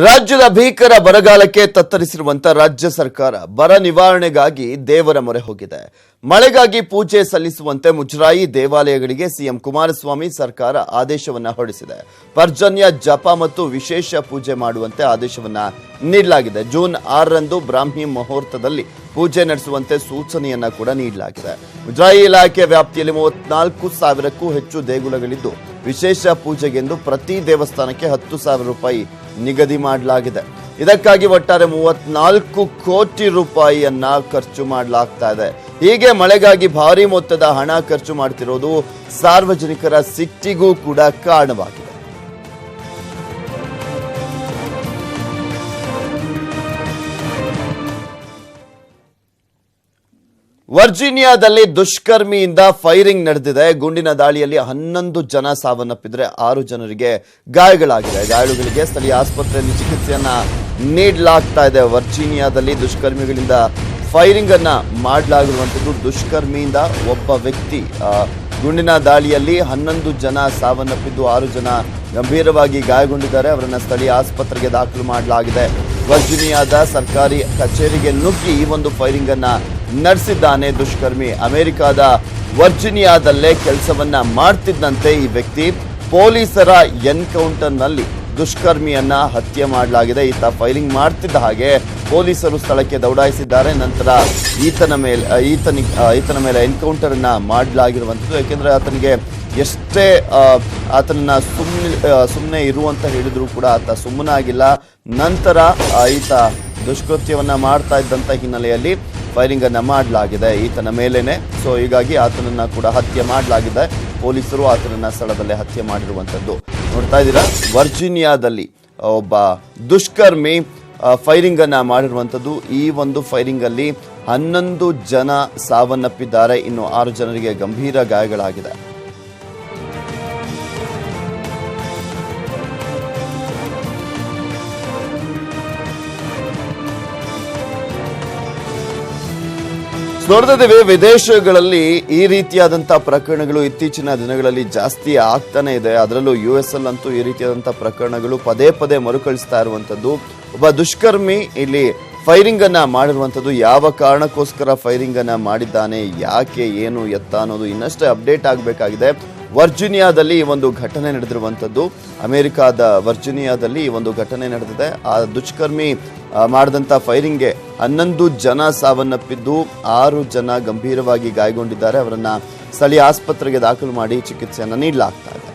ರಾಜ್ಯದ ಭೀಕರ ಬರಗಾಲಕ್ಕೆ ತತ್ತರಿಸಿರುವಂತ ರಾಜ್ಯ ಸರ್ಕಾರ ಬರ ನಿವಾರಣೆಗಾಗಿ ದೇವರ ಮೊರೆ ಹೋಗಿದೆ. ಮಳೆಗಾಗಿ ಪೂಜೆ ಸಲ್ಲಿಸುವಂತೆ ಮುಜರಾಯಿ ದೇವಾಲಯಗಳಿಗೆ ಸಿಎಂ ಕುಮಾರಸ್ವಾಮಿ ಸರ್ಕಾರ ಆದೇಶವನ್ನ ಹೊರಡಿಸಿದೆ. ಪರ್ಜನ್ಯ ಜಪ ಮತ್ತು ವಿಶೇಷ ಪೂಜೆ ಮಾಡುವಂತೆ ಆದೇಶವನ್ನ ನೀಡಲಾಗಿದೆ. ಜೂನ್ 6ರಂದು ಬ್ರಾಹ್ಮಿ ಮುಹೂರ್ತದಲ್ಲಿ ಪೂಜೆ ನಡೆಸುವಂತೆ ಸೂಚನೆಯನ್ನ ಕೂಡ ನೀಡಲಾಗಿದೆ. ಮುಜರಾಯಿ ಇಲಾಖೆ ವ್ಯಾಪ್ತಿಯಲ್ಲಿ 34,000ಕ್ಕೂ ಹೆಚ್ಚು ದೇಗುಲಗಳಿದ್ದು ವಿಶೇಷ ಪೂಜೆಗೆಂದು ಪ್ರತಿ ದೇವಸ್ಥಾನಕ್ಕೆ 10,000 ರೂಪಾಯಿ ನಿಗದಿ ಮಾಡಲಾಗಿದೆ. ಇದಕ್ಕಾಗಿ ಒಟ್ಟಾರೆ 34 ಕೋಟಿ ರೂಪಾಯಿಯನ್ನ ಖರ್ಚು ಮಾಡಲಾಗ್ತಾ ಇದೆ. ಹೀಗೆ ಮಳೆಗಾಗಿ ಭಾರಿ ಮೊತ್ತದ ಹಣ ಖರ್ಚು ಮಾಡ್ತಿರೋದು ಸಾರ್ವಜನಿಕರ ಸಿಟ್ಟಿಗೂ ಕೂಡ ಕಾರಣವಾಗಿದೆ. ವರ್ಜೀನಿಯಾದಲ್ಲಿ ದುಷ್ಕರ್ಮಿಯಿಂದ ಫೈರಿಂಗ್ ನಡೆದಿದೆ. ಗುಂಡಿನ ದಾಳಿಯಲ್ಲಿ 11 ಜನ ಸಾವನ್ನಪ್ಪಿದ್ರೆ 6 ಜನರಿಗೆ ಗಾಯಗಳಾಗಿದೆ. ಗಾಯಾಳುಗಳಿಗೆ ಸ್ಥಳೀಯ ಆಸ್ಪತ್ರೆಯಲ್ಲಿ ಚಿಕಿತ್ಸೆಯನ್ನ ನೀಡಲಾಗ್ತಾ ಇದೆ. ವರ್ಜೀನಿಯಾದಲ್ಲಿ ದುಷ್ಕರ್ಮಿಗಳಿಂದ ಫೈರಿಂಗ್ ಅನ್ನ ಮಾಡಲಾಗಿರುವಂತದ್ದು. ದುಷ್ಕರ್ಮಿಯಿಂದ ಒಬ್ಬ ವ್ಯಕ್ತಿ ಗುಂಡಿನ ದಾಳಿಯಲ್ಲಿ 11 ಜನ ಸಾವನ್ನಪ್ಪಿದ್ದು 6 ಜನ ಗಂಭೀರವಾಗಿ ಗಾಯಗೊಂಡಿದ್ದಾರೆ. ಅವರನ್ನ ಸ್ಥಳೀಯ ಆಸ್ಪತ್ರೆಗೆ ದಾಖಲು ಮಾಡಲಾಗಿದೆ. ವರ್ಜೀನಿಯಾದ ಸರ್ಕಾರಿ ಕಚೇರಿಗೆ ನುಗ್ಗಿ ಈ ಒಂದು ಫೈರಿಂಗ್ ಅನ್ನ ನಡೆಸಿದ್ದಾನೆ ದುಷ್ಕರ್ಮಿ. ಅಮೆರಿಕದ ವರ್ಜೀನಿಯಾದಲ್ಲೇ ಕೆಲಸವನ್ನ ಮಾಡ್ತಿದ್ದಂತೆ ಈ ವ್ಯಕ್ತಿ ಪೊಲೀಸರ ಎನ್ಕೌಂಟರ್ನಲ್ಲಿ ದುಷ್ಕರ್ಮಿಯನ್ನ ಹತ್ಯೆ ಮಾಡಲಾಗಿದೆ. ಈತ ಫೈರಿಂಗ್ ಮಾಡ್ತಿದ್ದ ಹಾಗೆ ಪೊಲೀಸರು ಸ್ಥಳಕ್ಕೆ ದೌಡಾಯಿಸಿದ್ದಾರೆ. ನಂತರ ಈತನ ಮೇಲೆ ಎನ್ಕೌಂಟರ್ ಅನ್ನ ಮಾಡಲಾಗಿರುವಂಥದ್ದು. ಯಾಕೆಂದ್ರೆ ಆತನಿಗೆ ಎಷ್ಟೇ ಆತನನ್ನ ಸುಮ್ಮನೆ ಇರುವಂತ ಹೇಳಿದ್ರು ಕೂಡ ಆತ ಸುಮ್ಮನಾಗಿಲ್ಲ. ನಂತರ ಈತ ದುಷ್ಕೃತ್ಯವನ್ನ ಮಾಡ್ತಾ ಇದ್ದಂತ ಹಿನ್ನೆಲೆಯಲ್ಲಿ ಫೈರಿಂಗ್ ಅನ್ನ ಮಾಡಲಾಗಿದೆ ಈತನ ಮೇಲೇನೆ. ಸೊ ಹೀಗಾಗಿ ಆತನನ್ನ ಕೂಡ ಹತ್ಯೆ ಮಾಡಲಾಗಿದೆ. ಪೊಲೀಸರು ಆತನನ್ನ ಸ್ಥಳದಲ್ಲೇ ಹತ್ಯೆ ಮಾಡಿರುವಂತದ್ದು ನೋಡ್ತಾ ಇದ್ದೀರಾ. ವರ್ಜೀನಿಯಾದಲ್ಲಿ ಒಬ್ಬ ದುಷ್ಕರ್ಮಿ ಫೈರಿಂಗ್ ಅನ್ನ ಮಾಡಿರುವಂತದ್ದು. ಈ ಒಂದು ಫೈರಿಂಗ್ ಅಲ್ಲಿ 11 ಜನ ಸಾವನ್ನಪ್ಪಿದ್ದಾರೆ. ಇನ್ನು 6 ಜನರಿಗೆ ಗಂಭೀರ ಗಾಯಗಳಾಗಿದೆ. ನೋಡ್ತಿದ್ದೇವೆ ವಿದೇಶಗಳಲ್ಲಿ ಈ ರೀತಿಯಾದಂತಹ ಪ್ರಕರಣಗಳು ಇತ್ತೀಚಿನ ದಿನಗಳಲ್ಲಿ ಜಾಸ್ತಿ ಆಗ್ತಾನೆ ಇದೆ. ಅದರಲ್ಲೂ US ಅಂತೂ ಈ ರೀತಿಯಾದಂತಹ ಪ್ರಕರಣಗಳು ಪದೇ ಪದೇ ಮರುಕಳಿಸ್ತಾ ಇರುವಂತದ್ದು. ಒಬ್ಬ ದುಷ್ಕರ್ಮಿ ಇಲ್ಲಿ ಫೈರಿಂಗ್ ಅನ್ನ ಮಾಡಿರುವಂತದ್ದು. ಯಾವ ಕಾರಣಕ್ಕೋಸ್ಕರ ಫೈರಿಂಗ್ ಅನ್ನ ಮಾಡಿದ್ದಾನೆ, ಯಾಕೆ, ಏನು, ಎತ್ತ ಅನ್ನೋದು ಇನ್ನಷ್ಟೇ ಅಪ್ಡೇಟ್ ಆಗಬೇಕಾಗಿದೆ. ವರ್ಜೀನಿಯಾದಲ್ಲಿ ಈ ಒಂದು ಘಟನೆ ನಡೆದಿರುವಂತದ್ದು. ಅಮೆರಿಕಾದ ವರ್ಜೀನಿಯಾದಲ್ಲಿ ಈ ಒಂದು ಘಟನೆ ನಡೆದಿದೆ. ಆ ದುಷ್ಕರ್ಮಿ ಮಾಡಿದಂತ ಫೈರಿಂಗ್ಗೆ 11 ಜನ ಸಾವನ್ನಪ್ಪಿದ್ದು 6 ಜನ ಗಂಭೀರವಾಗಿ ಗಾಯಗೊಂಡಿದ್ದಾರೆ. ಅವರನ್ನ ಸ್ಥಳೀಯ ಆಸ್ಪತ್ರೆಗೆ ದಾಖಲು ಮಾಡಿ ಚಿಕಿತ್ಸೆಯನ್ನ ನೀಡಲಾಗ್ತಾ ಇದೆ.